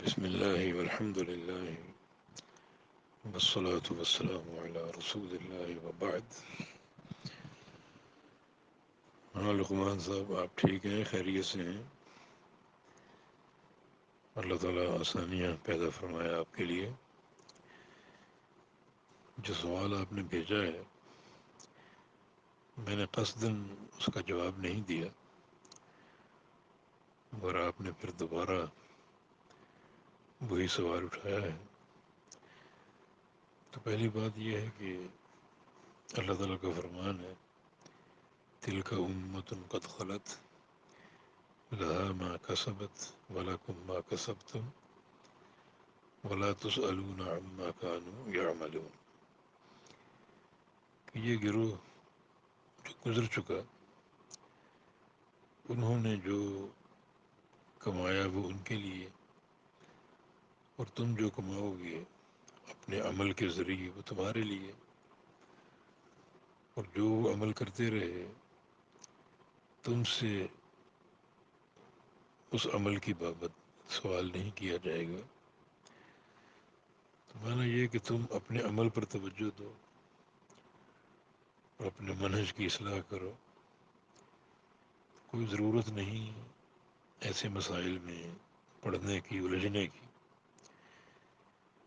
بسم الله والحمد لله والصلاة والسلام على رسول الله وبعد. ہاں لقمان صاحب، آپ ٹھیک ہیں؟ خیریت سے ہیں؟ اللہ تعالیٰ آسانیاں پیدا فرمایا آپ کے لیے. جو سوال آپ نے بھیجا ہے میں نے قصداً اس کا جواب نہیں دیا، اور آپ نے پھر دوبارہ وہی سوال اٹھایا ہے. تو پہلی بات یہ ہے کہ اللہ تعالیٰ کا فرمان ہے تلک امۃ قد خلت لها ما کسبت ولکم ما کسبتم ولا تسألون عما كانوا يعملون. کہ یہ گروہ جو گزر چکا، انہوں نے جو کمایا وہ ان کے لیے، اور تم جو کماؤ گے اپنے عمل کے ذریعے وہ تمہارے لیے. اور جو عمل کرتے رہے تم سے اس عمل کی بابت سوال نہیں کیا جائے گا. تو مانا یہ کہ تم اپنے عمل پر توجہ دو اور اپنے منہج کی اصلاح کرو. کوئی ضرورت نہیں ایسے مسائل میں پڑھنے کی، الجھنے کی.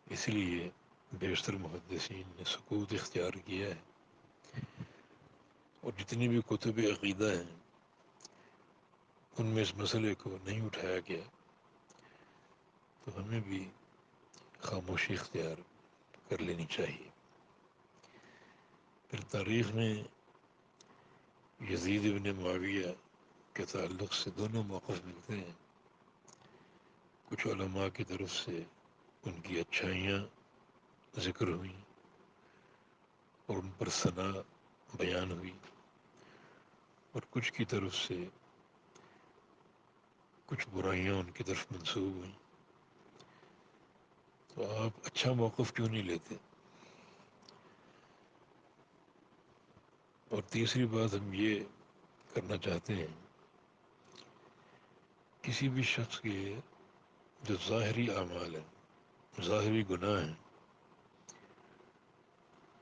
اس لیے بیشتر محدثین نے سکوت اختیار کیا ہے، اور جتنی بھی کتب عقیدہ ہیں ان میں اس مسئلے کو نہیں اٹھایا گیا. تو ہمیں بھی خاموشی اختیار کر لینی چاہیے. پھر تاریخ میں یزید ابن معاویہ کے تعلق سے دونوں موقف ملتے ہیں. کچھ علماء کی طرف سے ان کی اچھائیاں ذکر ہوئیں اور ان پر ثنا بیان ہوئی، اور کچھ کی طرف سے کچھ برائیاں ان کی طرف منسوب ہوئیں. تو آپ اچھا موقف کیوں نہیں لیتے؟ اور تیسری بات ہم یہ کرنا چاہتے ہیں، کسی بھی شخص کے جو ظاہری اعمال ہیں، ظاہری گناہ ہیں،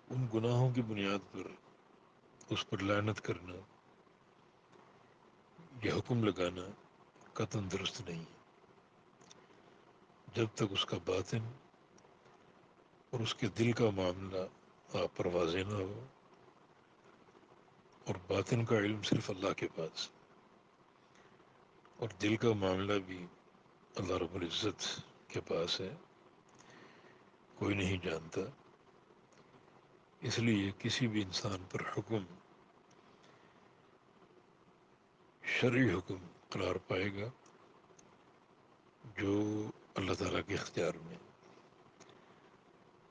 ان گناہوں کی بنیاد پر اس پر لعنت کرنا یا حکم لگانا قطعاً درست نہیں ہے، جب تک اس کا باطن اور اس کے دل کا معاملہ آپ پر واضح نہ ہو. اور باطن کا علم صرف اللہ کے پاس، اور دل کا معاملہ بھی اللہ رب العزت کے پاس ہے، کوئی نہیں جانتا. اس لیے کسی بھی انسان پر حکم شرعی حکم قرار پائے گا جو اللہ تعالیٰ کے اختیار میں.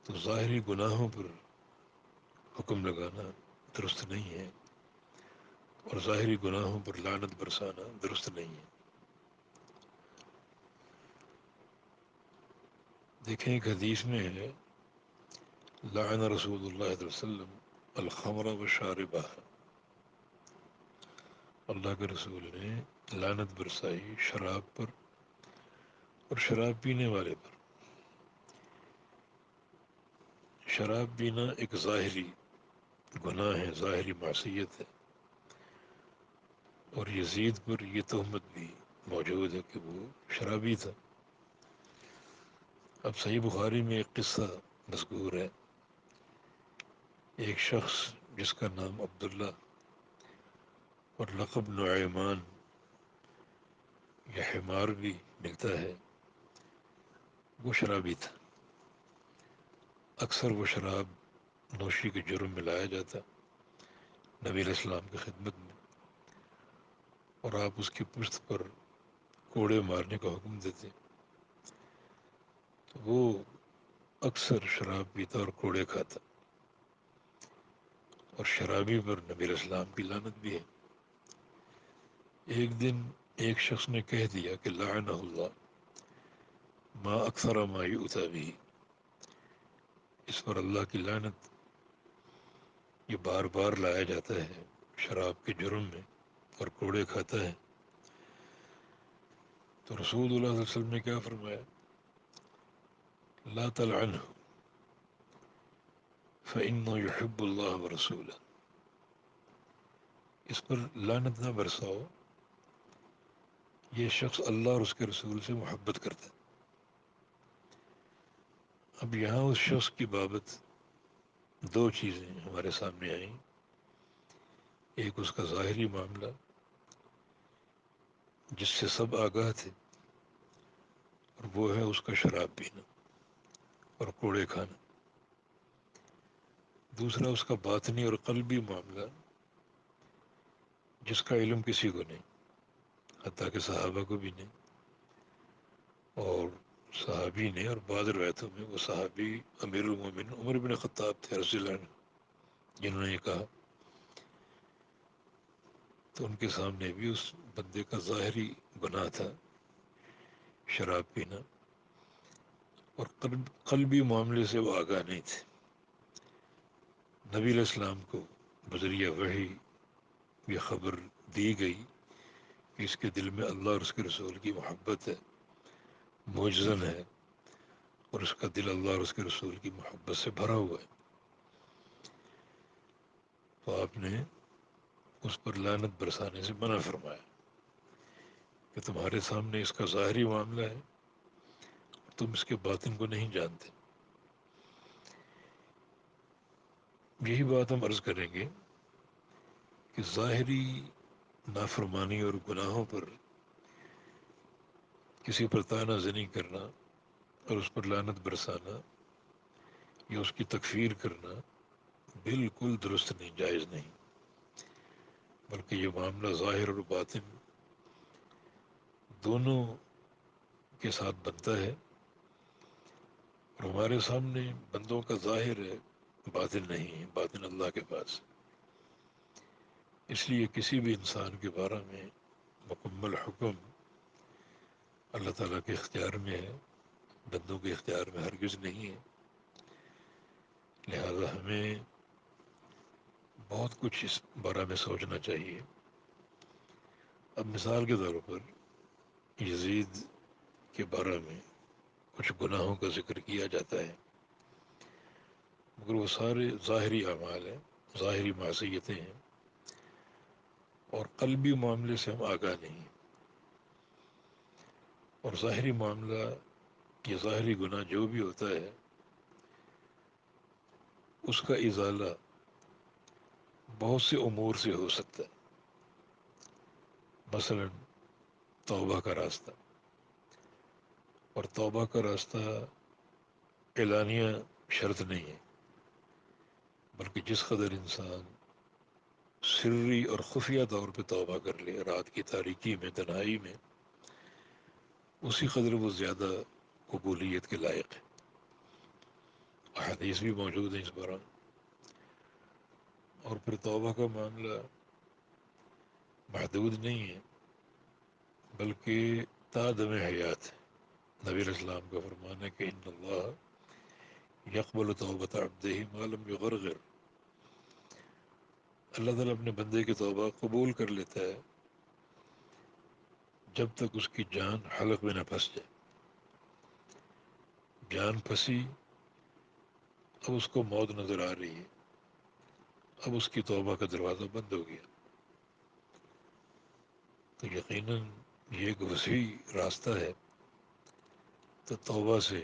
تو ظاہری گناہوں پر حکم لگانا درست نہیں ہے، اور ظاہری گناہوں پر لعنت برسانا درست نہیں ہے. دیکھیں ایک حدیث میں ہے لعن رسول اللہ صلی اللہ علیہ وسلم الخمر والشاربہ. اللہ کے رسول نے لعنت برسائی شراب پر اور شراب پینے والے پر. شراب پینا ایک ظاہری گناہ ہے، ظاہری معصیت ہے، اور یزید پر یہ تہمت بھی موجود ہے کہ وہ شرابی تھا. اب صحیح بخاری میں ایک قصہ مذکور ہے. ایک شخص جس کا نام عبداللہ اور لقب نعیمان یا حمار بھی ملتا ہے، وہ شرابی تھا. اکثر وہ شراب نوشی کے جرم میں لایا جاتا نبی علیہ السلام کی خدمت میں، اور آپ اس کی پشت پر کوڑے مارنے کا حکم دیتے. تو وہ اکثر شراب پیتا اور کوڑے کھاتا، اور شرابی پر نبی علیہ السلام کی لعنت بھی ہے. ایک دن ایک شخص نے کہہ دیا کہ لعنہ اللہ ما اکثر ما یؤتی بھی، اس پر اللہ کی لعنت، یہ بار بار لایا جاتا ہے شراب کے جرم میں اور کوڑے کھاتا ہے. تو رسول اللہ صلی اللہ علیہ وسلم نے کیا فرمایا لا تلعنه فإنه يحب اللہ ورسولہ، اس پر لعنت نہ برساؤ، یہ شخص اللہ اور اس کے رسول سے محبت کرتا ہے۔ اب یہاں اس شخص کی بابت دو چیزیں ہمارے سامنے آئیں، ایک اس کا ظاہری معاملہ جس سے سب آگاہ تھے، اور وہ ہے اس کا شراب پینا اور کوڑے کھانا۔ دوسرا اس کا باطنی اور قلبی معاملہ جس کا علم کسی کو نہیں، حتیٰ کہ صحابہ کو بھی نہیں، اور صحابی نے، اور بعض روایتوں میں وہ صحابی امیر المومنین عمر بن خطاب تھے رضی اللہ عنہ، جنہوں نے یہ کہا، تو ان کے سامنے بھی اس بندے کا ظاہری گناہ تھا شراب پینا، اور قلبی معاملے سے وہ آگاہ نہیں تھے۔ نبی علیہ السلام کو بذریعہ وحی یہ خبر دی گئی کہ اس کے دل میں اللہ اور اس کے رسول کی محبت ہے، معجزن ہے، اور اس کا دل اللہ اور اس کے رسول کی محبت سے بھرا ہوا ہے، تو آپ نے اس پر لعنت برسانے سے منع فرمایا کہ تمہارے سامنے اس کا ظاہری معاملہ ہے، تم اس کے باطن کو نہیں جانتے۔ یہی بات ہم عرض کریں گے کہ ظاہری نافرمانی اور گناہوں پر کسی پر طعنہ زنی کرنا اور اس پر لعنت برسانا یا اس کی تکفیر کرنا بالکل درست نہیں، جائز نہیں، بلکہ یہ معاملہ ظاہر اور باطن دونوں کے ساتھ بنتا ہے، اور ہمارے سامنے بندوں کا ظاہر ہے، باطن نہیں ہے، باطن اللہ کے پاس۔ اس لیے کسی بھی انسان کے بارے میں مکمل حکم اللہ تعالیٰ کے اختیار میں ہے، بندوں کے اختیار میں ہرگز نہیں ہے، لہذا ہمیں بہت کچھ اس بارے میں سوچنا چاہیے۔ اب مثال کے طور پر یزید کے بارے میں کچھ گناہوں کا ذکر کیا جاتا ہے، مگر وہ سارے ظاہری اعمال ہیں، ظاہری معصیتیں ہیں، اور قلبی معاملے سے ہم آگاہ نہیں ہیں، اور ظاہری معاملہ یہ ظاہری گناہ جو بھی ہوتا ہے اس کا ازالہ بہت سے امور سے ہو سکتا ہے، مثلا توبہ کا راستہ، اور توبہ کا راستہ اعلانیہ شرط نہیں ہے، بلکہ جس قدر انسان سری اور خفیہ طور پہ توبہ کر لے رات کی تاریکی میں، تنہائی میں، اسی قدر وہ زیادہ قبولیت کے لائق ہے۔ احادیث بھی موجود ہیں اس بارے میں۔ اور پھر توبہ کا معاملہ محدود نہیں ہے، بلکہ تا دم حیات ہے۔ نبی علیہ السلام کا فرمان ہے کہ ان اللہ یقبل توبۃ عبدہ ما لم یغرغر، اللہ تعالیٰ اپنے بندے کی توبہ قبول کر لیتا ہے جب تک اس کی جان حلق میں نہ پھنس جائے۔ جان پھنسی، اب اس کو موت نظر آ رہی ہے، اب اس کی توبہ کا دروازہ بند ہو گیا، تو یقیناً یہ ایک وسیع راستہ ہے، تو توبہ سے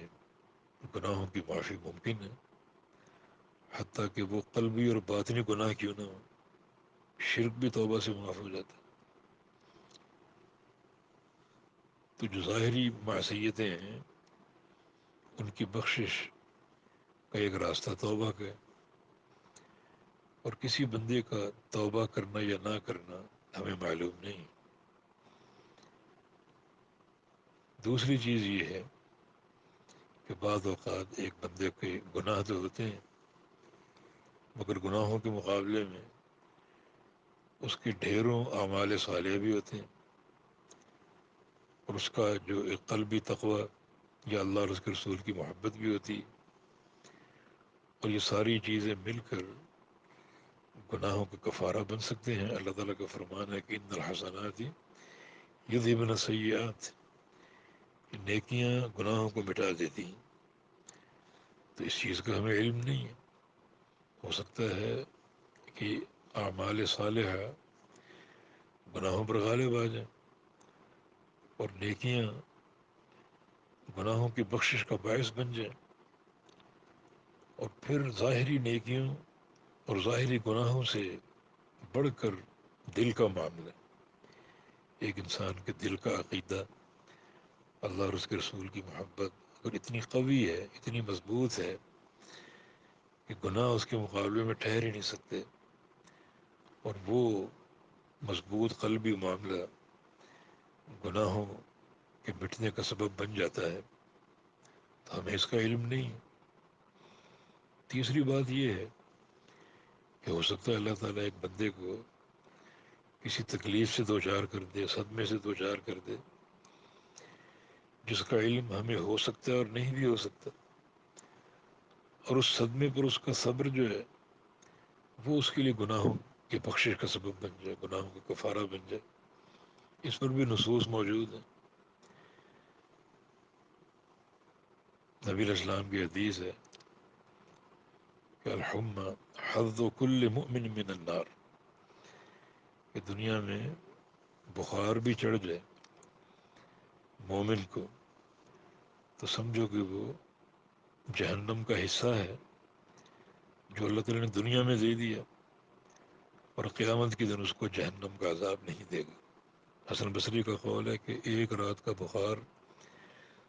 گناہوں کی معافی ممکن ہے، حتیٰ کہ وہ قلبی اور باطنی گناہ کیوں نہ ہو، شرک بھی توبہ سے معاف ہو جاتا ہے۔ تو جو ظاہری معصیتیں ہیں ان کی بخشش کا ایک راستہ توبہ کا ہے، اور کسی بندے کا توبہ کرنا یا نہ کرنا ہمیں معلوم نہیں۔ دوسری چیز یہ ہے کہ بعض اوقات ایک بندے کے گناہ تو ہوتے ہیں، مگر گناہوں کے مقابلے میں اس کے ڈھیروں اعمال صالح بھی ہوتے ہیں، اور اس کا جو ایک قلبی تقوی یا اللہ اور اس کے رسول کی محبت بھی ہوتی ہے، اور یہ ساری چیزیں مل کر گناہوں کا کفارہ بن سکتے ہیں۔ اللہ تعالیٰ کا فرمان ہے کہ ان الحسنات یذہبن السیئات، کہ نیکیاں گناہوں کو مٹا دیتی ہیں، تو اس چیز کا ہمیں علم نہیں ہے. ہو سکتا ہے کہ اعمال صالحہ گناہوں پر غالب آ جائیں اور نیکیاں گناہوں کی بخشش کا باعث بن جائیں، اور پھر ظاہری نیکیوں اور ظاہری گناہوں سے بڑھ کر دل کا معاملہ، ایک انسان کے دل کا عقیدہ، اللہ اور اس کے رسول کی محبت اگر اتنی قوی ہے، اتنی مضبوط ہے کہ گناہ اس کے مقابلے میں ٹھہر ہی نہیں سکتے، اور وہ مضبوط قلبی معاملہ گناہوں کے مٹنے کا سبب بن جاتا ہے، تو ہمیں اس کا علم نہیں ہے. تیسری بات یہ ہے کہ ہو سکتا ہے اللہ تعالیٰ ایک بندے کو کسی تکلیف سے دوچار کر دے، صدمے سے دوچار کر دے، جس کا علم ہمیں ہو سکتا ہے اور نہیں بھی ہو سکتا، اور اس صدمے پر اس کا صبر جو ہے وہ اس کے لیے گناہوں کی بخشش کا سبب بن جائے، گناہوں کا کفارہ بن جائے. اس پر بھی نصوص موجود ہیں. نبی علیہ السلام کی حدیث ہے کہ الحمى حظ كل مؤمن من النار، کہ دنیا میں بخار بھی چڑھ جائے مومن کو تو سمجھو کہ وہ جہنم کا حصہ ہے جو اللہ تعالیٰ نے دنیا میں دے دیا، اور قیامت کے دن اس کو جہنم کا عذاب نہیں دے گا. حسن بصری کا قول ہے کہ ایک رات کا بخار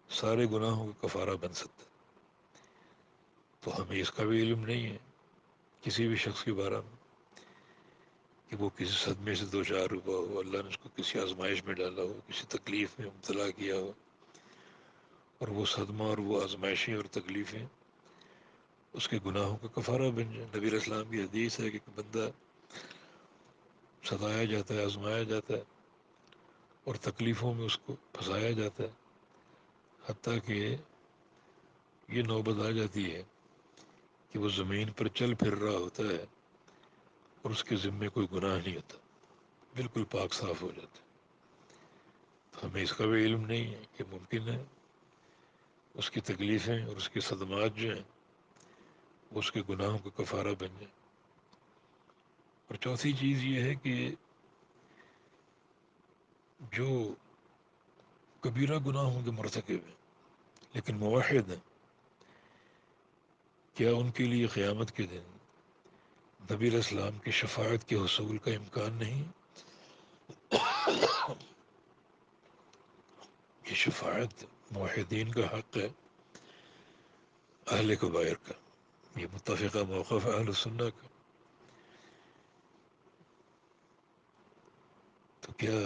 سارے گناہوں کا کفارہ بن سکتا ہے. تو ہمیں اس کا بھی علم نہیں ہے کسی بھی شخص کے بارے میں کہ وہ کسی صدمے سے دوچار ہوا ہو، اللہ نے اس کو کسی آزمائش میں ڈالا ہو، کسی تکلیف میں مبتلا کیا ہو، اور وہ صدمہ اور وہ آزمائشیں اور تکلیفیں اس کے گناہوں کا کفارہ بن جائیں. نبی علیہ السلام کی حدیث ہے کہ بندہ ستایا جاتا ہے، آزمایا جاتا ہے، اور تکلیفوں میں اس کو پھنسایا جاتا ہے، حتیٰ کہ یہ نوبت آ جاتی ہے کہ وہ زمین پر چل پھر رہا ہوتا ہے اور اس کے ذمے کوئی گناہ نہیں ہوتا، بالکل پاک صاف ہو جاتا ہے. تو ہمیں اس کا بھی علم نہیں ہے کہ ممکن ہے اس کی تکلیفیں اور اس کے صدمات جو ہیں وہ اس کے گناہوں کا کفارہ بن جائیں. اور چوتھی چیز یہ ہے کہ جو کبیرہ گناہوں کے مرتکب ہیں لیکن موحد ہیں، کیا ان کے لیے قیامت کے دن نبی علیہ السلام کی شفاعت کے حصول کا امکان نہیں؟ یہ شفاعت موحدین کا حق ہے، اہل کبائر کا. یہ متفقہ موقف ہے اہل سنہ کا. تو کیا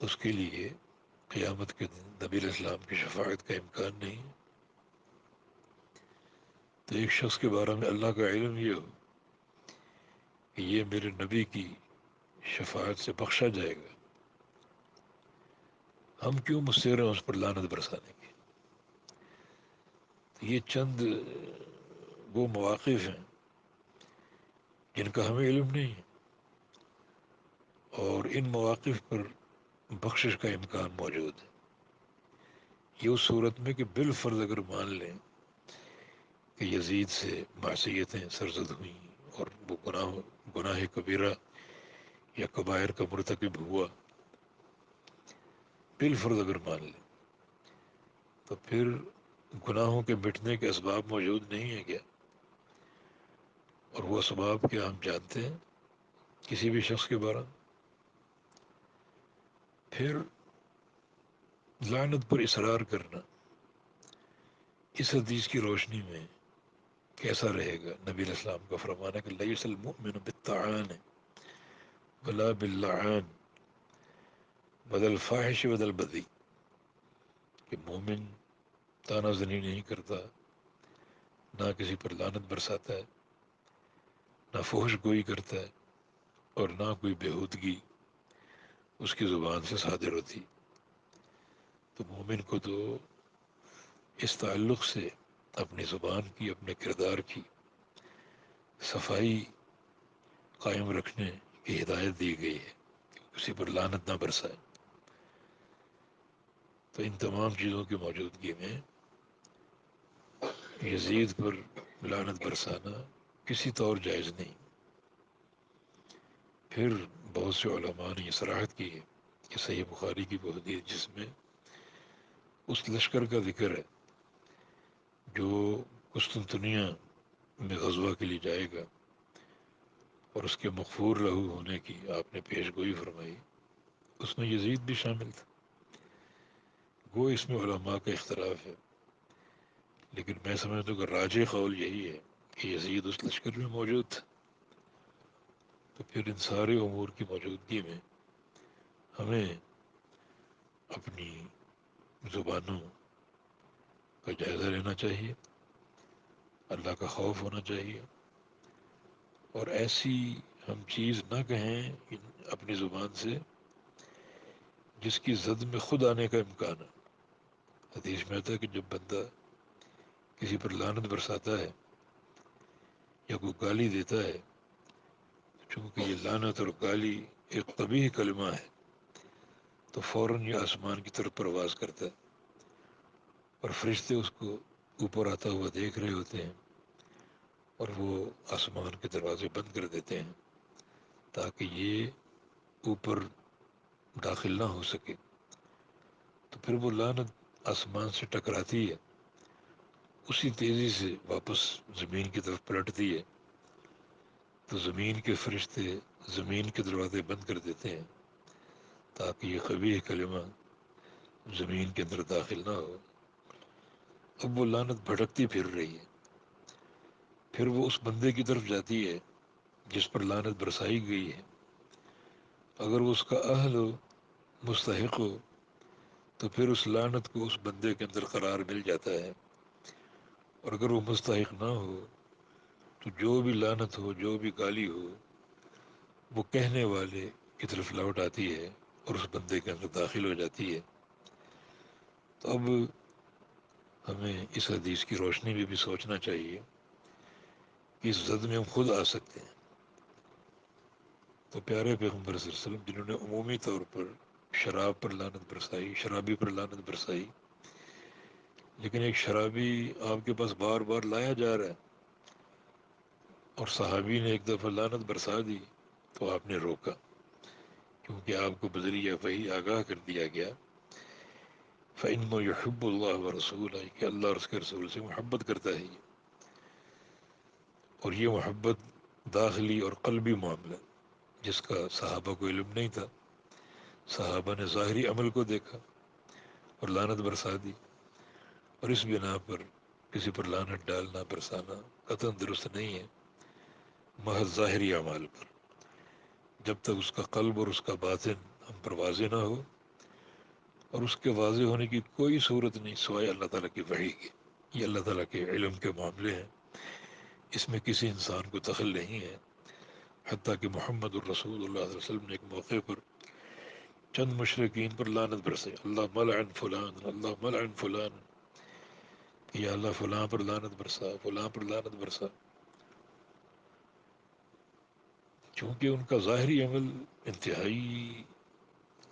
اس کے لیے قیامت کے دن نبی علیہ السلام کی شفاعت کا امکان نہیں ہے؟ تو ایک شخص کے بارے میں اللہ کا علم یہ ہو کہ یہ میرے نبی کی شفاعت سے بخشا جائے گا، ہم کیوں مصر ہیں اس پر لعنت برسانے کی؟ تو یہ چند وہ مواقف ہیں جن کا ہمیں علم نہیں ہے، اور ان مواقف پر بخشش کا امکان موجود ہے. یہ اس صورت میں کہ بالفرض اگر مان لیں کہ یزید سے معصیتیں سرزد ہوئیں اور وہ گناہ کبیرہ یا کبائر کا مرتکب ہوا، بالفرض اگر مان لیں، تو پھر گناہوں کے مٹنے کے اسباب موجود نہیں ہیں کیا؟ اور وہ اسباب کیا ہم جانتے ہیں کسی بھی شخص کے بارے میں؟ پھر لعنت پر اصرار کرنا اس حدیث کی روشنی میں کیسا رہے گا؟ نبی علیہ السلام کا فرمانا کہ لیس المؤمن بالطعان ولا باللعان ولا الفاحش ولا البذی، کہ مومن تانا زنی نہیں کرتا، نہ کسی پر لعنت برساتا ہے، نہ فحش گوئی کرتا ہے، اور نہ کوئی بےہودگی اس کی زبان سے صادر ہوتی. تو مومن کو تو اس تعلق سے اپنی زبان کی، اپنے کردار کی صفائی قائم رکھنے کی ہدایت دی گئی ہے کہ وہ کسی پر لعنت نہ برسائے. تو ان تمام چیزوں کی موجودگی میں یزید پر لعنت برسانا کسی طور جائز نہیں۔ پھر بہت سے علماء نے یہ صراحت کی ہے کہ صحیح بخاری کی وہ حدیث جس میں اس لشکر کا ذکر ہے جو قسطنطنیہ میں غزوہ کے لیے جائے گا اور اس کے مغفور لہو ہونے کی آپ نے پیش گوئی فرمائی، اس میں یزید بھی شامل تھا۔ وہ اس میں علماء کا اختلاف ہے، لیکن میں سمجھتا ہوں کہ راجح قول یہی ہے کہ یزید اس لشکر میں موجود تھا۔ تو پھر ان سارے امور کی موجودگی میں ہمیں اپنی زبانوں کا جائزہ لینا چاہیے، اللہ کا خوف ہونا چاہیے، اور ایسی ہم چیز نہ کہیں اپنی زبان سے جس کی زد میں خود آنے کا امکان ہے۔ حدیث میں آتا ہے کہ جب بندہ کسی پر لعنت برساتا ہے یا کوئی گالی دیتا ہے، چونکہ یہ لعنت اور گالی ایک قبیح کلمہ ہے، تو فوراً یہ آسمان کی طرف پرواز کرتا ہے اور فرشتے اس کو اوپر آتا ہوا دیکھ رہے ہوتے ہیں اور وہ آسمان کے دروازے بند کر دیتے ہیں تاکہ یہ اوپر داخل نہ ہو سکے۔ تو پھر وہ لعنت آسمان سے ٹکراتی ہے، اسی تیزی سے واپس زمین کی طرف پلٹتی ہے، تو زمین کے فرشتے زمین کے دروازے بند کر دیتے ہیں تاکہ یہ قبیح کلمہ زمین کے اندر داخل نہ ہو۔ اب وہ لعنت بھٹکتی پھر رہی ہے، پھر وہ اس بندے کی طرف جاتی ہے جس پر لعنت برسائی گئی ہے۔ اگر وہ اس کا اہل ہو، مستحق ہو، تو پھر اس لعنت کو اس بندے کے اندر قرار مل جاتا ہے، اور اگر وہ مستحق نہ ہو تو جو بھی لعنت ہو، جو بھی گالی ہو، وہ کہنے والے کی طرف لوٹ آتی ہے اور اس بندے کے اندر داخل ہو جاتی ہے۔ تو اب ہمیں اس حدیث کی روشنی میں بھی سوچنا چاہیے کہ اس زد میں ہم خود آ سکتے ہیں۔ تو پیارے پیغمبر صلی اللہ علیہ وسلم جنہوں نے عمومی طور پر شراب پر لعنت برسائی، شرابی پر لعنت برسائی، لیکن ایک شرابی آپ کے پاس بار بار لایا جا رہا ہے اور صحابی نے ایک دفعہ لعنت برسا دی تو آپ نے روکا، کیونکہ آپ کو بذریعہ وحی آگاہ کر دیا گیا فَإِنَّهُ يُحِبُّ اللَّهَ وَرَسُولَهُ کہ اللہ اور اس کے رسول سے محبت کرتا ہے یہ، اور یہ محبت داخلی اور قلبی معاملہ جس کا صحابہ کو علم نہیں تھا۔ صحابہ نے ظاہری عمل کو دیکھا اور لعنت برسا دی، اور اس بنا پر کسی پر لعنت ڈالنا برسانا قطعاً درست نہیں ہے، محض ظاہری اعمال پر۔ جب تک اس کا قلب اور اس کا باطن ہم پر واضح نہ ہو، اور اس کے واضح ہونے کی کوئی صورت نہیں سوائے اللہ تعالیٰ کی وحی کی۔ یہ اللہ تعالیٰ کے علم کے معاملے ہیں، اس میں کسی انسان کو دخل نہیں ہے۔ حتیٰ کہ محمد الرسول اللہ صلی اللہ علیہ وسلم نے ایک موقع پر چند مشرقین پر لعنت برسائی، اللہ ملعن فلان، اللہ ملعن فلان، کہ یا اللہ فلاں پر لعنت برسا، فلاں پر لعنت برسا، چونکہ ان کا ظاہری عمل انتہائی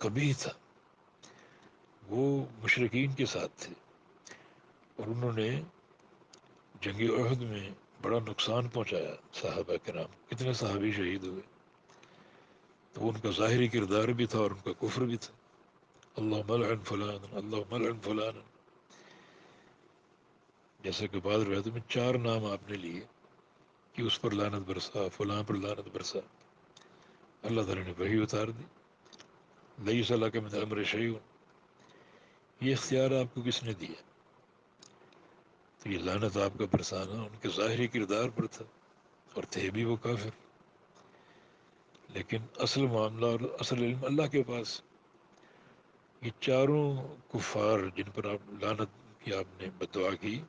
قبیح تھا۔ وہ مشرقین کے ساتھ تھے اور انہوں نے جنگ احد میں بڑا نقصان پہنچایا صحابہ کرام، کتنے صحابی شہید ہوئے۔ تو ان کا ظاہری کردار بھی تھا اور ان کا کفر بھی تھا، اللہ ملعن فلان، اللہ ملعن فلان۔ جیسے کہ بعض روایتوں میں 4 نام آپ نے لیے کہ اس پر لعنت برسا، فلاں پر لعنت برسا۔ اللہ تعالیٰ نے وحی اتار دی، لیس لک من الامر شیء، یہ اختیار آپ کو کس نے دیا؟ تو یہ لعنت آپ کا برسانا ان کے ظاہری کردار پر تھا، اور تھے بھی وہ کافر، لیکن اصل معاملہ اور اصل علم اللہ کے پاس۔ یہ چاروں کفار جن پر آپ لعنت کی آپ نے بددعا کی،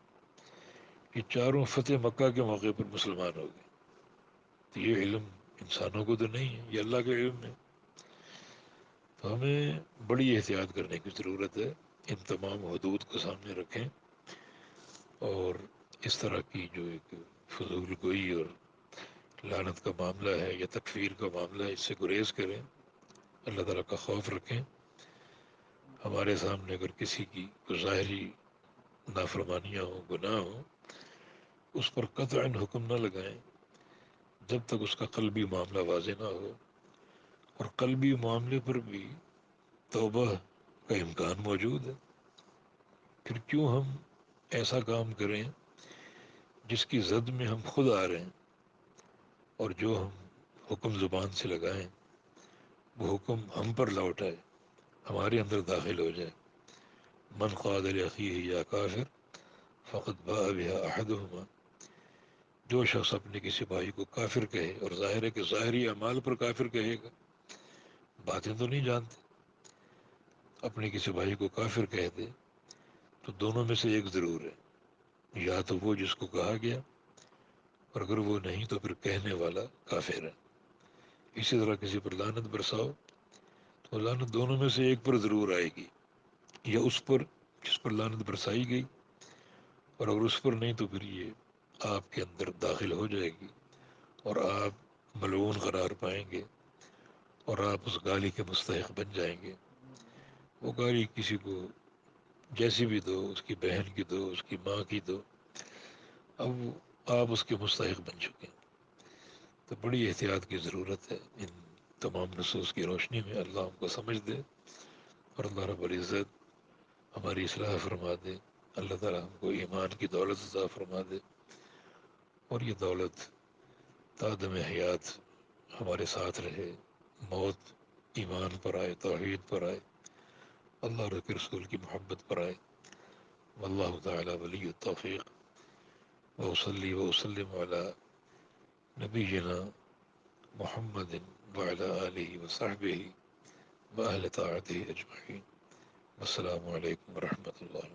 یہ چاروں فتح مکہ کے موقع پر مسلمان ہو گئے۔ تو یہ علم انسانوں کو تو نہیں ہے، یہ اللہ کا علم ہے۔ تو ہمیں بڑی احتیاط کرنے کی ضرورت ہے، ان تمام حدود کو سامنے رکھیں، اور اس طرح کی جو ایک فضول گوئی اور لعنت کا معاملہ ہے یا تکفیر کا معاملہ ہے، اس سے گریز کریں، اللہ تعالیٰ کا خوف رکھیں۔ ہمارے سامنے اگر کسی کی کوئی ظاہری نافرمانیاں ہوں، گناہ ہوں، اس پر قطعاً حکم نہ لگائیں جب تک اس کا قلبی معاملہ واضح نہ ہو، اور قلبی معاملے پر بھی توبہ کا امکان موجود ہے۔ پھر کیوں ہم ایسا کام کریں جس کی زد میں ہم خود آ رہے ہیں، اور جو ہم حکم زبان سے لگائیں وہ حکم ہم پر لوٹ آئے، ہمارے اندر داخل ہو جائے۔ من قال لأخیہ یا کافر فقد باء بها احدہما، جو شخص اپنے کسی بھائی کو کافر کہے، اور ظاہر ہے کہ ظاہری اعمال پر کافر کہے گا، باتیں تو نہیں جانتے، اپنے کسی بھائی کو کافر کہہ دے تو دونوں میں سے ایک ضرور ہے، یا تو وہ جس کو کہا گیا، اور اگر وہ نہیں تو پھر کہنے والا کافر ہے۔ اسی طرح کسی پر لعنت برساؤ تو لعنت دونوں میں سے ایک پر ضرور آئے گی، یا اس پر جس پر لعنت برسائی گئی، اور اگر اس پر نہیں تو پھر یہ آپ کے اندر داخل ہو جائے گی، اور آپ ملعون قرار پائیں گے، اور آپ اس گالی کے مستحق بن جائیں گے۔ وہ گالی کسی کو جیسی بھی دو، اس کی بہن کی دو، اس کی ماں کی دو، اب آپ اس کے مستحق بن چکے ہیں۔ تو بڑی احتیاط کی ضرورت ہے ان تمام نصوص کی روشنی میں۔ اللہ ہم کو سمجھ دے، اور اللہ رب العزت ہماری اصلاح فرما دے۔ اللہ تعالی ہم کو ایمان کی دولت عطا فرما دے، اور یہ دولت تا دم حیات ہمارے ساتھ رہے، موت ایمان پر آئے، توحید پر آئے، اللہ اور اس کے رسول کی محبت پر آئے۔ واللہ تعالی ولی التوفیق، وصلی وسلم علی نبینا محمد وعلی آلہ وصحبہ وأهل طاعته أجمعين۔ والسلام علیکم ورحمۃ اللہ۔